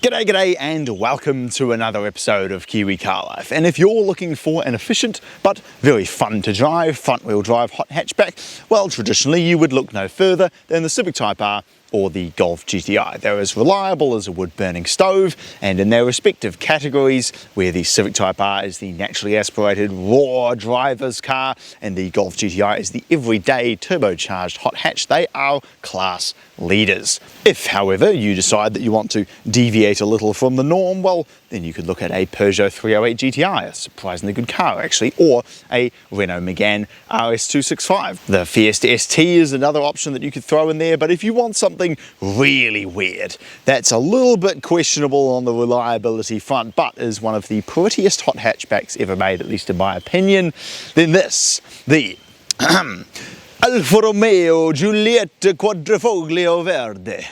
G'day and welcome to another episode of Kiwi Car Life. And if you're looking for an efficient but very fun to drive front wheel drive hot hatchback, well, traditionally you would look no further than the Civic Type R or the Golf GTi. They're as reliable as a wood-burning stove, and in their respective categories, where the Civic Type R is the naturally aspirated raw driver's car and the Golf GTi is the everyday turbocharged hot hatch, they are class leaders. If, however, you decide that you want to deviate a little from the norm, well, then you could look at a Peugeot 308 GTi, a surprisingly good car actually, or a Renault Megane RS265. The Fiesta ST is another option that you could throw in there, but if you want something really weird, that's a little bit questionable on the reliability front, but is one of the prettiest hot hatchbacks ever made, at least in my opinion, then this, the Alfa Romeo Giulietta Verde,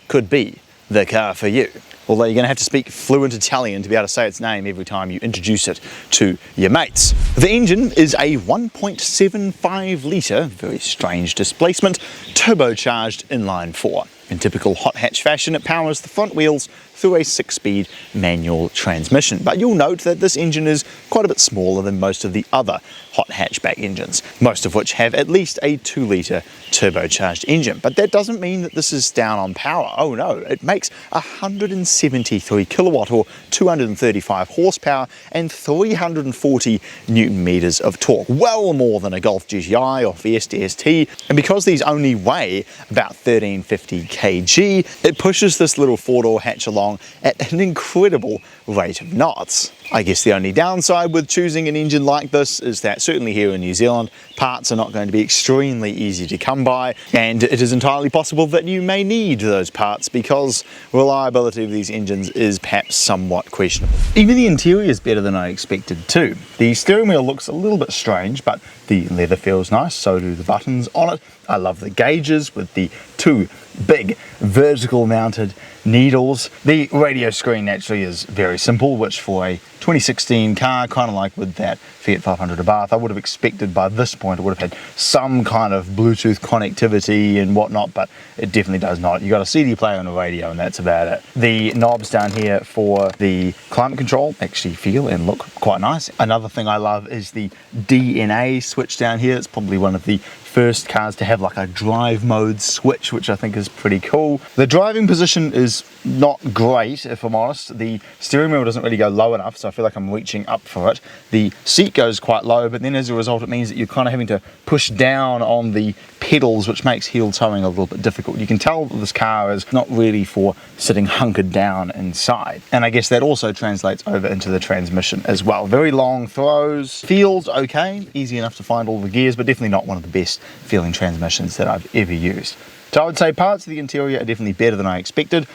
could be the car for you. Although you're going to have to speak fluent Italian to be able to say its name every time you introduce it to your mates. The engine is a 1.75 litre, very strange displacement, turbocharged inline 4. In typical hot hatch fashion, it powers the front wheels through a 6-speed manual transmission. But you'll note that this engine is quite a bit smaller than most of the other hot hatchback engines, most of which have at least a 2-litre turbocharged engine. But that doesn't mean that this is down on power. Oh no, it makes 173 kilowatt or 235 horsepower and 340 newton meters of torque, well more than a Golf GTi or Fiesta ST. And because these only weigh about 1350 kg, it pushes this little 4-door hatch along at an incredible rate of knots. I guess the only downside with choosing an engine like this is that certainly here in New Zealand, parts are not going to be extremely easy to come by, and it is entirely possible that you may need those parts because reliability of these engines is perhaps somewhat questionable. Even the interior is better than I expected too. The steering wheel looks a little bit strange, but the leather feels nice, so do the buttons on it. I love the gauges with the 2 big vertical mounted needles. The radio screen naturally is very simple, which for a 2016 car, kind of like with that Fiat 500 Abarth, I would have expected by this point it would have had some kind of Bluetooth connectivity and whatnot, but it definitely does not. You got a CD player and a radio, and that's about it. The knobs down here for the climate control actually feel and look quite nice. Another thing I love is the DNA switch down here. It's probably one of the first cars to have like a drive mode switch, which I think is pretty cool. The driving position is not great, if I'm honest. The steering wheel doesn't really go low enough, so I feel like I'm reaching up for it. The seat goes quite low, but then as a result it means that you're kind of having to push down on the pedals, which makes heel towing a little bit difficult. You can tell that this car is not really for sitting hunkered down inside, and I guess that also translates over into the transmission as well. Very long throws, feels okay, easy enough to find all the gears, but definitely not one of the best feeling transmissions that I've ever used. So I would say parts of the interior are definitely better than I expected.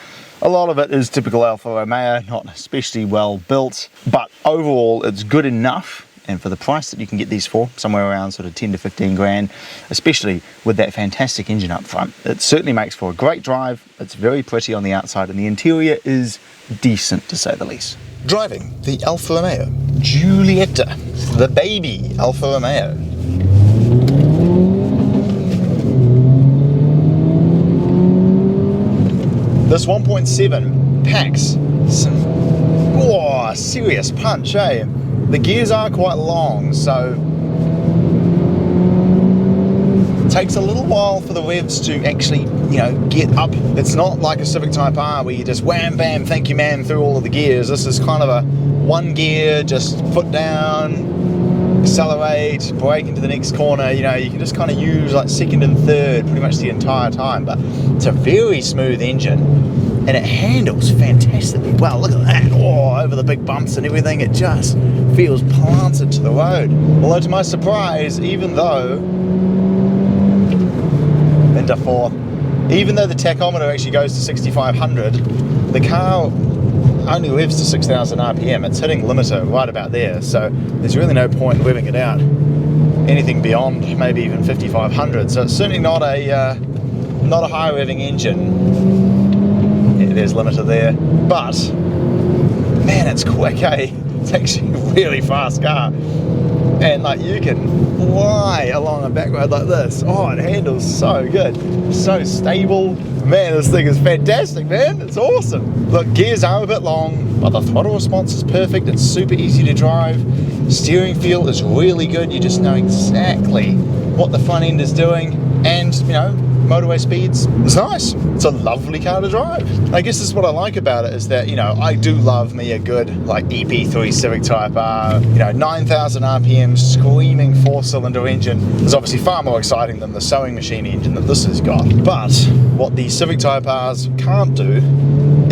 A lot of it is typical Alfa Romeo, not especially well built, but overall it's good enough. And for the price that you can get these for, somewhere around sort of 10 to 15 grand, especially with that fantastic engine up front, it certainly makes for a great drive. It's very pretty on the outside, and the interior is decent to say the least. Driving the Alfa Romeo Giulietta, the baby Alfa Romeo. This 1.7 packs some serious punch, eh? The gears are quite long, so it takes a little while for the revs to actually, get up. It's not like a Civic Type R where you just wham bam, thank you ma'am through all of the gears. This is kind of a one gear, just foot down, accelerate, brake into the next corner. You can just kind of use like second and third pretty much the entire time, but it's a very smooth engine and it handles fantastically well. Look at that, over the big bumps and everything, it just feels planted to the road. Although to my surprise, even though the tachometer actually goes to 6,500, the car only revs to 6,000 RPM. It's hitting limiter right about there, so there's really no point in revving it out anything beyond maybe even 5,500. So it's certainly not a high revving engine. Yeah, there's limiter there, but man, it's quick, eh? It's actually a really fast car. and like you can fly along a back road like this. Oh, it handles so good, so stable. Man, this thing is fantastic, man. It's awesome. Look, gears are a bit long, but the throttle response is perfect. It's super easy to drive. Steering feel is really good. You just know exactly what the front end is doing, and you know, motorway speeds, it's nice. It's a lovely car to drive. I guess this is what I like about it, is that, you know, I do love me a good like EP3 Civic Type R, you know, 9,000 RPM screaming 4-cylinder engine is obviously far more exciting than the sewing machine engine that this has got. But what the Civic Type Rs can't do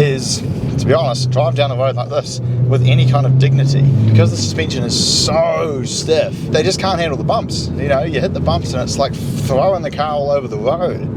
is, to be honest, drive down the road like this with any kind of dignity, because the suspension is so stiff. They just can't handle the bumps. You know, you hit the bumps and it's like throwing the car all over the road.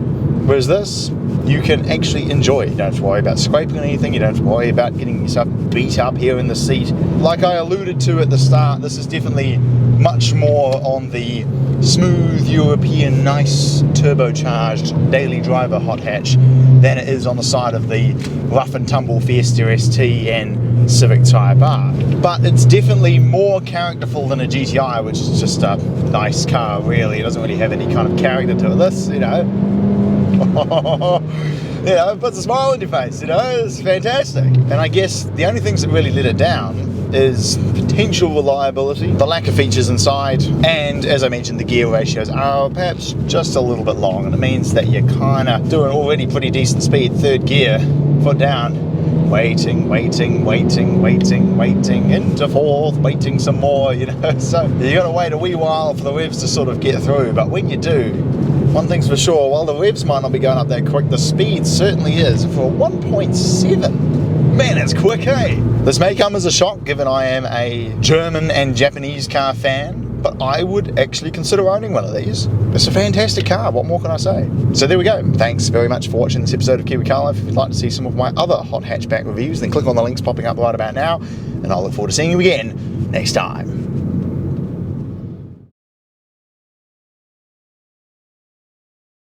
Whereas this, you can actually enjoy. You don't have to worry about scraping anything. You don't have to worry about getting yourself beat up here in the seat. Like I alluded to at the start, this is definitely much more on the smooth European, nice turbocharged daily driver hot hatch than it is on the side of the rough and tumble Fiesta ST and Civic Type R. But it's definitely more characterful than a GTi, which is just a nice car, really. It doesn't really have any kind of character to it. This, you know, you know, it puts a smile on your face, you know, it's fantastic. And I guess the only things that really let it down is potential reliability, the lack of features inside, and as I mentioned, the gear ratios are perhaps just a little bit long, and it means that you're kind of doing already pretty decent speed, third gear, foot down, waiting, into fourth, waiting some more, you know, so you got to wait a wee while for the revs to sort of get through. But when you do, one thing's for sure, while the revs might not be going up that quick, the speed certainly is. For 1.7, man, that's quick, eh? This may come as a shock, given I am a German and Japanese car fan, but I would actually consider owning one of these. It's a fantastic car, what more can I say? So there we go. Thanks very much for watching this episode of Kiwi Car Life. If you'd like to see some of my other hot hatchback reviews, then click on the links popping up right about now, and I'll look forward to seeing you again next time.